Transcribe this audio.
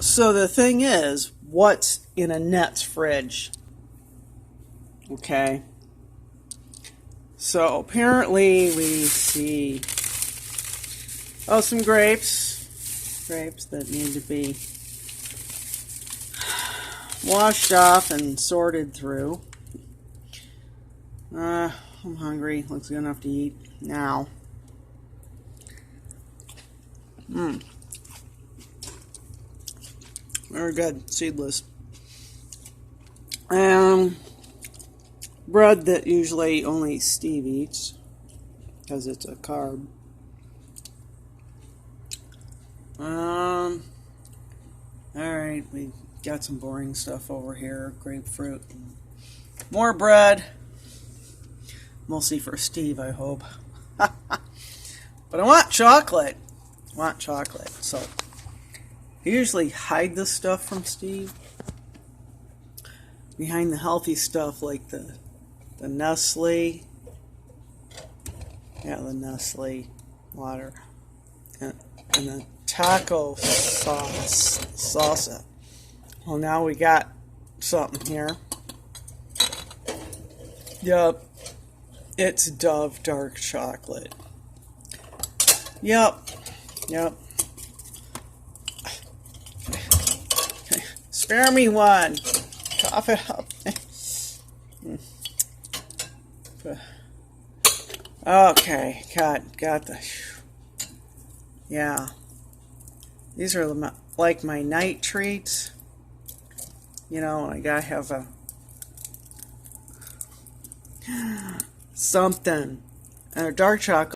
So the thing is, what's in Annette's fridge? Okay. So apparently we see, oh, some grapes. Grapes that need to be washed off and sorted through. I'm hungry. Looks good enough to eat now. Very good. Seedless. Bread that usually only Steve eats because it's a carb. Alright, we got some boring stuff over here. Grapefruit. More bread. Mostly for Steve, I hope. But I want chocolate. So I usually hide this stuff from Steve. Behind the healthy stuff like the Nestle. Yeah, the Nestle water. And the taco salsa. Well, now we got something here. Yep. It's Dove dark chocolate. Yep. Spare me one. Cough it up. Okay, got the. Yeah. These are like my night treats. You know, I gotta have something. Dark chocolate.